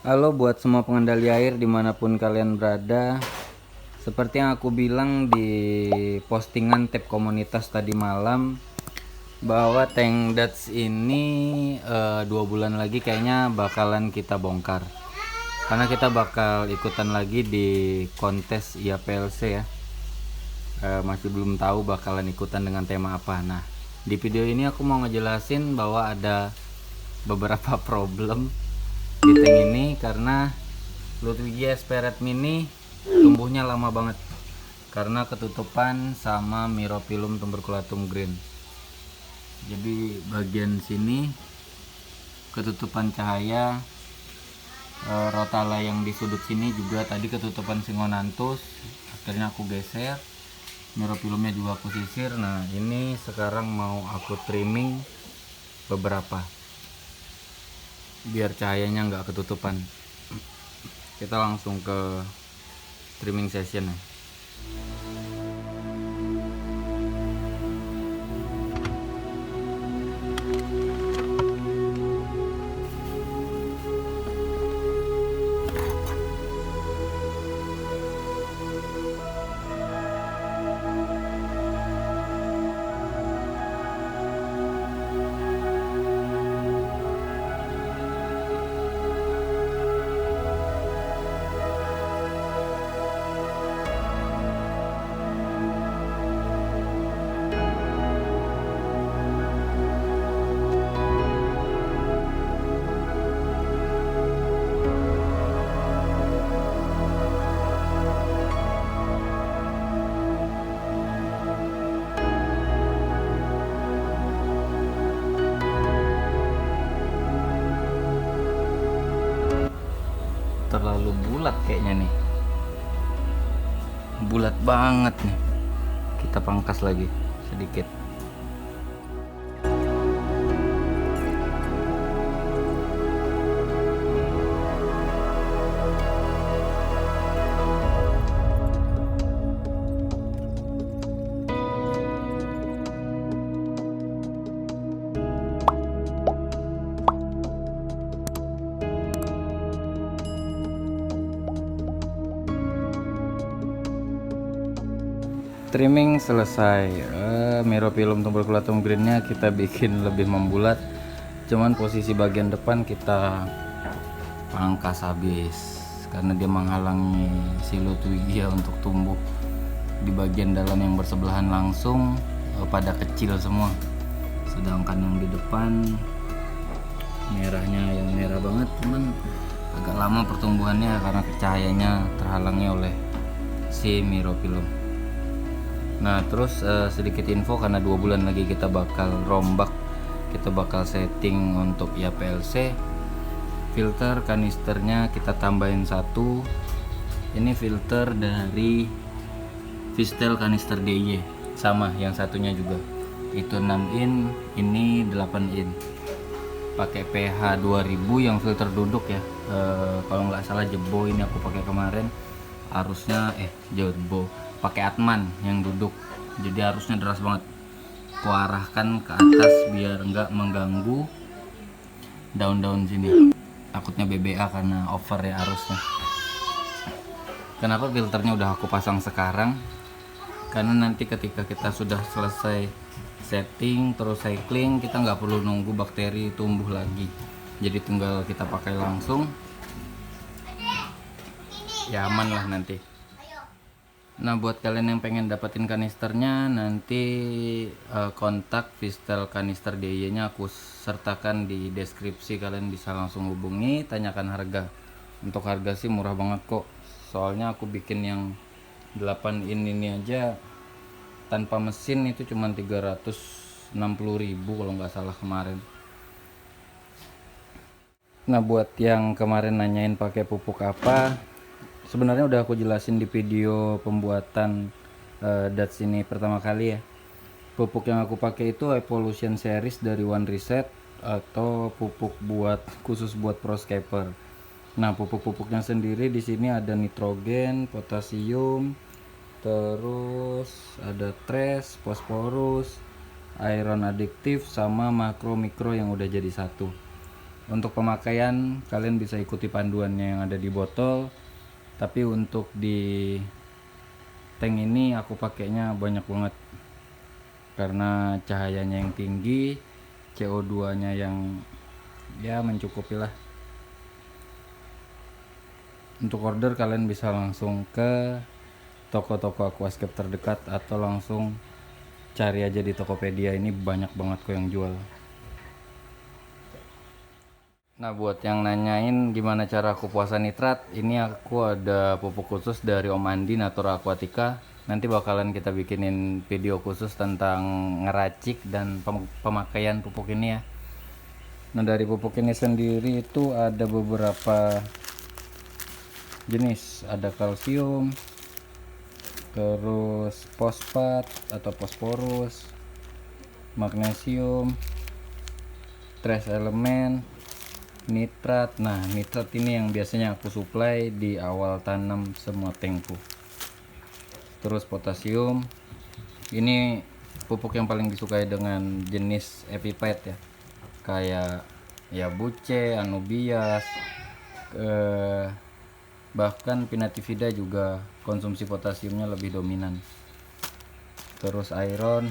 Halo buat semua pengendali air dimanapun kalian berada. Seperti yang aku bilang di postingan tab komunitas tadi malam, bahwa tank Dutch ini 2 bulan lagi kayaknya bakalan kita bongkar. Karena kita bakal ikutan lagi di kontes IAPLC ya. Masih belum tahu bakalan ikutan dengan tema apa. Nah, di video ini aku mau ngejelasin bahwa ada beberapa problem di tank ini karena Ludwigia Esperet Mini tumbuhnya lama banget karena ketutupan sama Myrophyllum tuberculatum green. Jadi bagian sini ketutupan cahaya, rotala yang di sudut sini juga tadi ketutupan Singonanthus, akhirnya aku geser. Myrophyllumnya juga aku sisir. Nah ini sekarang mau aku trimming beberapa biar cahayanya nggak ketutupan. Kita langsung ke trimming session ya. Terlalu bulat kayaknya nih, bulat banget nih. Kita pangkas lagi sedikit. Trimming selesai. Myrophyllum tuberculatum greennya kita bikin lebih membulat, cuman posisi bagian depan kita pangkas habis karena dia menghalangi si Ludwigia untuk tumbuh. Di bagian dalam yang bersebelahan langsung pada kecil semua, sedangkan yang di depan merahnya yang merah banget, cuman agak lama pertumbuhannya karena cahayanya terhalangi oleh si Myrophyllum. Nah terus sedikit info, karena 2 bulan lagi kita bakal rombak, kita bakal setting untuk IAPLC. Filter kanisternya kita tambahin satu. Ini filter dari Vistel kanister DY, sama yang satunya juga, itu 6 in, ini 8 in. Pakai pH 2000 yang filter duduk ya. Kalau nggak salah Jebo ini aku pakai kemarin, arusnya Jebo pakai Atman yang duduk, jadi arusnya deras banget. Aku arahkan ke atas biar nggak mengganggu daun-daun sini, takutnya BBA karena over ya arusnya. Kenapa filternya udah aku pasang sekarang? Karena nanti ketika kita sudah selesai setting terus cycling, kita nggak perlu nunggu bakteri tumbuh lagi, jadi tinggal kita pakai langsung, ya aman lah nanti. Nah buat kalian yang pengen dapetin kanisternya, nanti kontak Vistel kanister DY nya aku sertakan di deskripsi, kalian bisa langsung hubungi, tanyakan harga. Untuk harga sih murah banget kok, soalnya aku bikin yang 8 in ini aja tanpa mesin itu cuma 360.000 kalau nggak salah kemarin. Nah buat yang kemarin nanyain pakai pupuk apa, sebenarnya udah aku jelasin di video pembuatan Dutch ini pertama kali ya. Pupuk yang aku pakai itu Evolution Series dari One Reset, atau pupuk khusus buat Proscaper. Nah pupuk-pupuknya sendiri di sini ada nitrogen, potasium, terus ada trace, fosforus, iron adiktif, sama makro mikro yang udah jadi satu. Untuk pemakaian kalian bisa ikuti panduannya yang ada di botol, tapi untuk di tank ini aku pakainya banyak banget karena cahayanya yang tinggi, CO2 nya yang ya mencukupi lah. Untuk order kalian bisa langsung ke toko-toko aquascape terdekat atau langsung cari aja di Tokopedia, ini banyak banget kok yang jual. Nah, buat yang nanyain gimana cara aku puasa nitrat, ini aku ada pupuk khusus dari Om Andi Natura Aquatica. Nanti bakalan kita bikinin video khusus tentang ngeracik dan pemakaian pupuk ini ya. Nah, dari pupuk ini sendiri itu ada beberapa jenis, ada kalsium, terus fosfat atau fosforus, magnesium, trace element, nitrat. Nah, nitrat ini yang biasanya aku supply di awal tanam semua tankku. Terus potasium, ini pupuk yang paling disukai dengan jenis epipet ya, kayak ya buce, anubias, bahkan pinatifida juga konsumsi potasiumnya lebih dominan. Terus iron,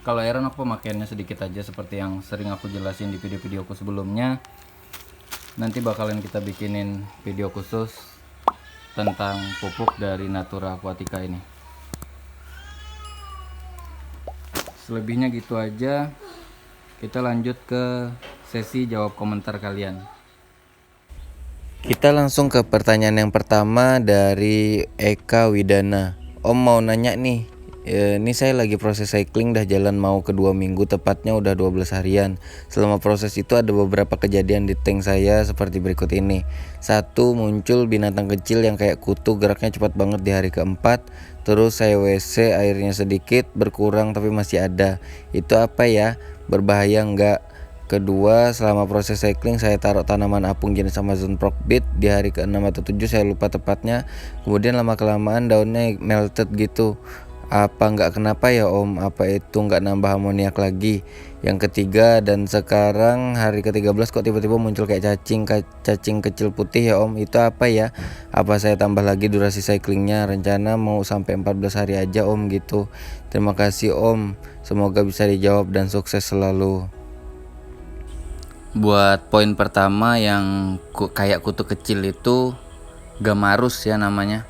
kalau iron aku pemakaiannya sedikit aja seperti yang sering aku jelasin di video-videoku sebelumnya. Nanti bakalan kita bikinin video khusus tentang pupuk dari Natura Aquatica ini. Selebihnya gitu aja. Kita lanjut ke sesi jawab komentar kalian. Kita langsung ke pertanyaan yang pertama dari Eka Widana. Om mau nanya nih, ini saya lagi proses cycling dah jalan mau ke 2 minggu, tepatnya udah 12 harian. Selama proses itu ada beberapa kejadian di tank saya seperti berikut ini. 1. Muncul binatang kecil yang kayak kutu, geraknya cepat banget di hari keempat. Terus saya WC, airnya sedikit berkurang tapi masih ada. Itu apa ya? Berbahaya enggak? Kedua, selama proses cycling saya taruh tanaman apung jenis Amazon Progbit di hari ke-6 atau 7, saya lupa tepatnya. Kemudian lama-kelamaan daunnya melted gitu. Apa nggak kenapa ya Om? Apa itu nggak nambah amoniak lagi? Yang ketiga, dan sekarang hari ke-13 kok tiba-tiba muncul kayak cacing kecil putih ya Om? Itu apa ya? Apa saya tambah lagi durasi cyclingnya? Rencana mau sampai 14 hari aja Om gitu. Terima kasih Om. Semoga bisa dijawab dan sukses selalu. Buat poin pertama yang kayak kutu kecil itu gamarus ya namanya.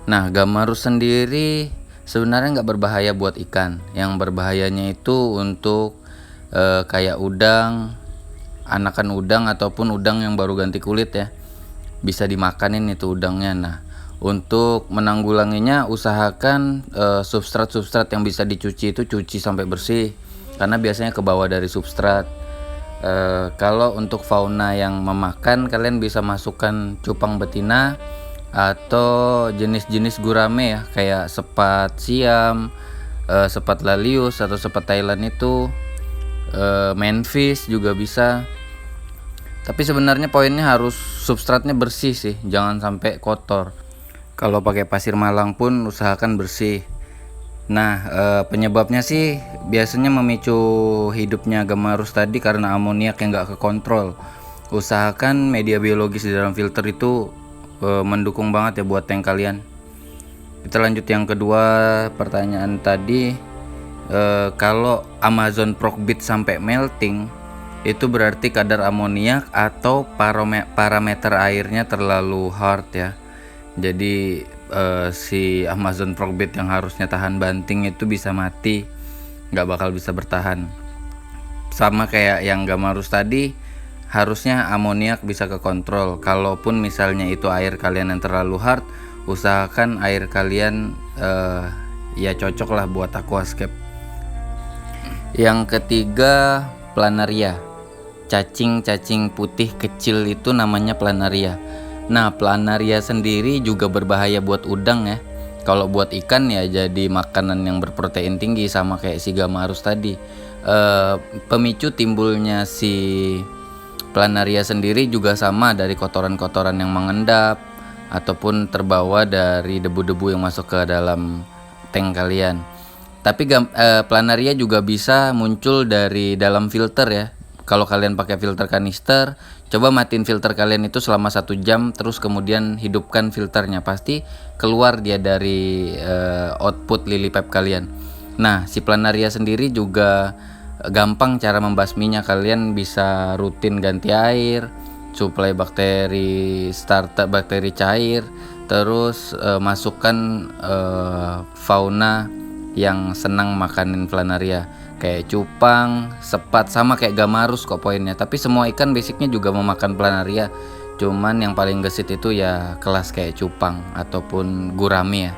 Nah, gamarus sendiri sebenarnya nggak berbahaya buat ikan. Yang berbahayanya itu untuk kayak udang, anakan udang ataupun udang yang baru ganti kulit ya. Bisa dimakanin itu udangnya. Nah, untuk menanggulanginya usahakan substrat yang bisa dicuci itu cuci sampai bersih, karena biasanya ke bawah dari substrat. Kalau untuk fauna yang memakan, kalian bisa masukkan cupang betina atau jenis-jenis gurame ya, kayak sepat siam, sepat lalius atau sepat Thailand itu, manfish juga bisa. Tapi sebenarnya poinnya harus substratnya bersih sih, jangan sampai kotor. Kalau pakai pasir malang pun usahakan bersih. Nah, penyebabnya sih biasanya memicu hidupnya gamarus tadi karena amoniak yang nggak kekontrol. Usahakan media biologis di dalam filter itu mendukung banget ya buat tank kalian. Kita lanjut yang kedua pertanyaan tadi. Kalau Amazon Progbit sampai melting, itu berarti kadar amoniak atau parameter airnya terlalu hard ya. Jadi si Amazon Progbit yang harusnya tahan banting itu bisa mati, nggak bakal bisa bertahan. Sama kayak yang gamarus tadi, harusnya amoniak bisa kekontrol. Kalaupun misalnya itu air kalian yang terlalu hard, usahakan air kalian ya cocok lah buat aquascape. Yang ketiga, planaria. Cacing putih kecil itu namanya planaria. Nah, planaria sendiri juga berbahaya buat udang ya. Kalau buat ikan ya jadi makanan yang berprotein tinggi, sama kayak si gamarus tadi. Pemicu timbulnya si planaria sendiri juga sama dari kotoran-kotoran yang mengendap ataupun terbawa dari debu-debu yang masuk ke dalam tank kalian. Tapi planaria juga bisa muncul dari dalam filter ya. Kalau kalian pakai filter kanister, coba matiin filter kalian itu selama 1 jam, terus kemudian hidupkan filternya, pasti keluar dia dari output lily pipe kalian. Nah, si planaria sendiri juga gampang cara membasminya. Kalian bisa rutin ganti air, suplai bakteri starter, bakteri cair, terus masukkan fauna yang senang makanin planaria kayak cupang, sepat, sama kayak gamarus kok poinnya. Tapi semua ikan basicnya juga memakan planaria. Cuman yang paling gesit itu ya kelas kayak cupang ataupun gurami ya.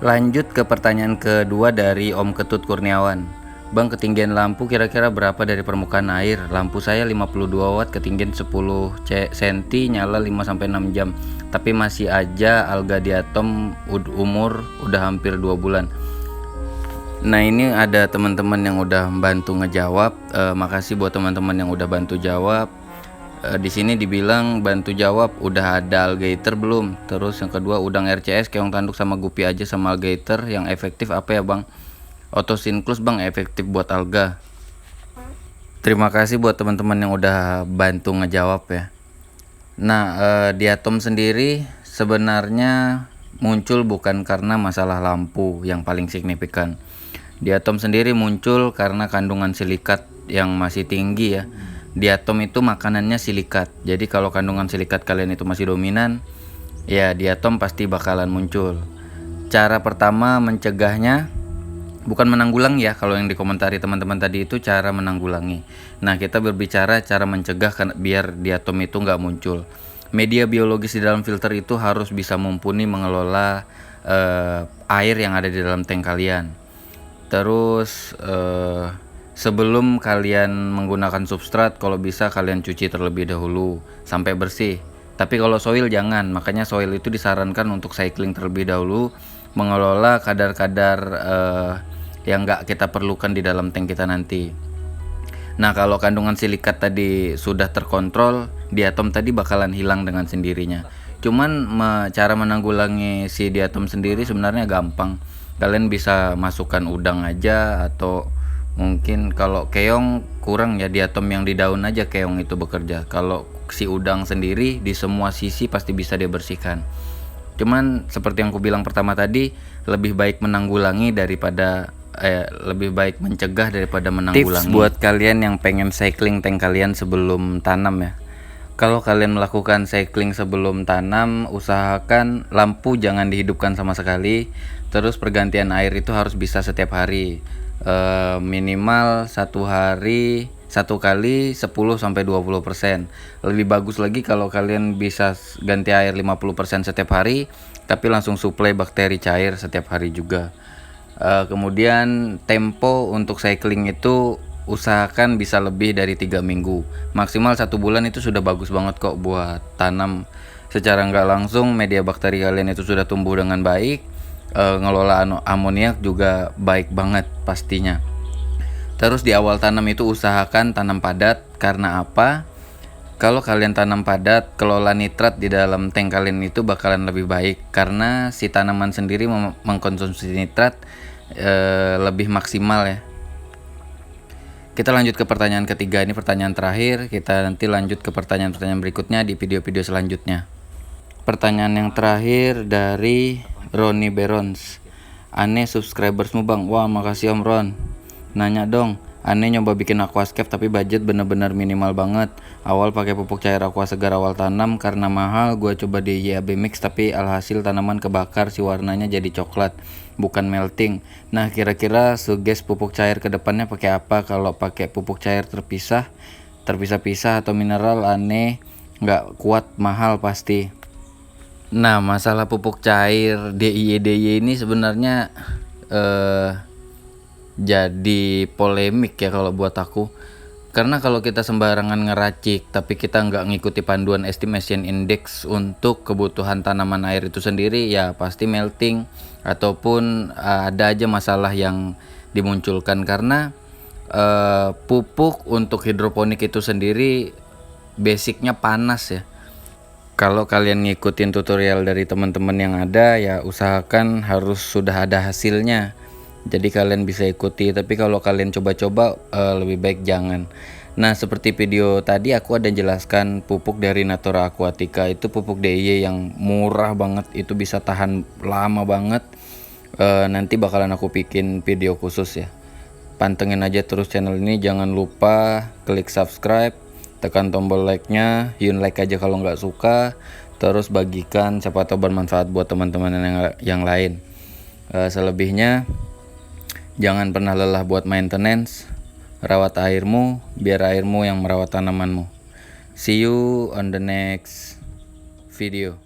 Lanjut ke pertanyaan kedua dari Om Ketut Kurniawan. Bang, ketinggian lampu kira-kira berapa dari permukaan air? Lampu saya 52 watt, ketinggian 10 cm, nyala 5-6 jam. Tapi masih aja alga diatom, umur udah hampir 2 bulan. Nah, ini ada teman-teman yang udah bantu ngejawab. Makasih buat teman-teman yang udah bantu jawab. Di sini dibilang bantu jawab udah ada alligator belum. Terus yang kedua, udang RCS, keong tanduk sama gupi aja sama alligator yang efektif apa ya bang? Otosinklus bang, efektif buat alga. Terima kasih buat teman-teman yang udah bantu ngejawab ya. Nah, diatom sendiri sebenarnya muncul bukan karena masalah lampu yang paling signifikan. Diatom sendiri muncul karena kandungan silikat yang masih tinggi ya. Diatom itu makanannya silikat. Jadi kalau kandungan silikat kalian itu masih dominan, ya diatom pasti bakalan muncul. Cara pertama mencegahnya, bukan menanggulangi ya, kalau yang dikomentari teman-teman tadi itu cara menanggulangi. Nah, kita berbicara cara mencegah biar diatom itu nggak muncul. Media biologis di dalam filter itu harus bisa mumpuni mengelola air yang ada di dalam tank kalian. Terus sebelum kalian menggunakan substrat, kalau bisa kalian cuci terlebih dahulu sampai bersih. Tapi kalau soil jangan, makanya soil itu disarankan untuk cycling terlebih dahulu, mengelola kadar-kadar yang nggak kita perlukan di dalam tank kita nanti. Nah, kalau kandungan silikat tadi sudah terkontrol, diatom tadi bakalan hilang dengan sendirinya. Cuman cara menanggulangi si diatom sendiri sebenarnya gampang. Kalian bisa masukkan udang aja, atau mungkin kalau keong kurang ya, diatom yang di daun aja keong itu bekerja. Kalau si udang sendiri di semua sisi pasti bisa dia bersihkan. Cuman seperti yang aku bilang pertama tadi, lebih baik menanggulangi daripada lebih baik mencegah daripada menanggulangi. Tips buat kalian yang pengen cycling tank kalian sebelum tanam ya. Kalau kalian melakukan cycling sebelum tanam, usahakan lampu jangan dihidupkan sama sekali. Terus pergantian air itu harus bisa setiap hari, minimal 1 hari 1 kali 10-20%. Lebih bagus lagi kalau kalian bisa ganti air 50% setiap hari, tapi langsung suplai bakteri cair setiap hari juga. Kemudian tempo untuk cycling itu usahakan bisa lebih dari 3 minggu, maksimal 1 bulan itu sudah bagus banget kok buat tanam. Secara nggak langsung media bakteri kalian itu sudah tumbuh dengan baik, ngelola amoniak juga baik banget pastinya. Terus di awal tanam itu usahakan tanam padat. Karena apa? Kalau kalian tanam padat, kelola nitrat di dalam tank kalian itu bakalan lebih baik, karena si tanaman sendiri mengkonsumsi nitrat lebih maksimal ya. Kita lanjut ke pertanyaan ketiga, ini pertanyaan terakhir. Kita nanti lanjut ke pertanyaan-pertanyaan berikutnya di video-video selanjutnya. Pertanyaan yang terakhir dari Roni Berons. Aneh subscribersmu bang. Wah, makasih Om Ron. Nanya dong, aneh nyoba bikin aquascape tapi budget bener-bener minimal banget. Awal pakai pupuk cair aqua segar awal tanam, karena mahal gue coba di YAB mix, tapi alhasil tanaman kebakar, si warnanya jadi coklat bukan melting. Nah, kira-kira suggest pupuk cair ke depannya pakai apa? Kalau pakai pupuk cair terpisah-pisah atau mineral, aneh nggak kuat, mahal pasti. Nah, masalah pupuk cair DIY ini sebenarnya jadi polemik ya kalau buat aku. Karena kalau kita sembarangan ngeracik tapi kita nggak ngikuti panduan estimation index untuk kebutuhan tanaman air itu sendiri, ya pasti melting ataupun ada aja masalah yang dimunculkan. Karena pupuk untuk hidroponik itu sendiri basicnya panas ya. Kalau kalian ngikutin tutorial dari teman-teman yang ada, ya usahakan harus sudah ada hasilnya. Jadi kalian bisa ikuti, tapi kalau kalian coba-coba lebih baik jangan. Nah, seperti video tadi aku ada jelaskan pupuk dari Natura Aquatica, itu pupuk DIY yang murah banget, itu bisa tahan lama banget. Nanti bakalan aku bikin video khusus ya. Pantengin aja terus channel ini, jangan lupa klik subscribe, tekan tombol like-nya, yun like aja kalau nggak suka, terus bagikan, siapa tahu bermanfaat buat teman-teman yang lain. Selebihnya jangan pernah lelah buat maintenance, rawat airmu biar airmu yang merawat tanamanmu. See you on the next video.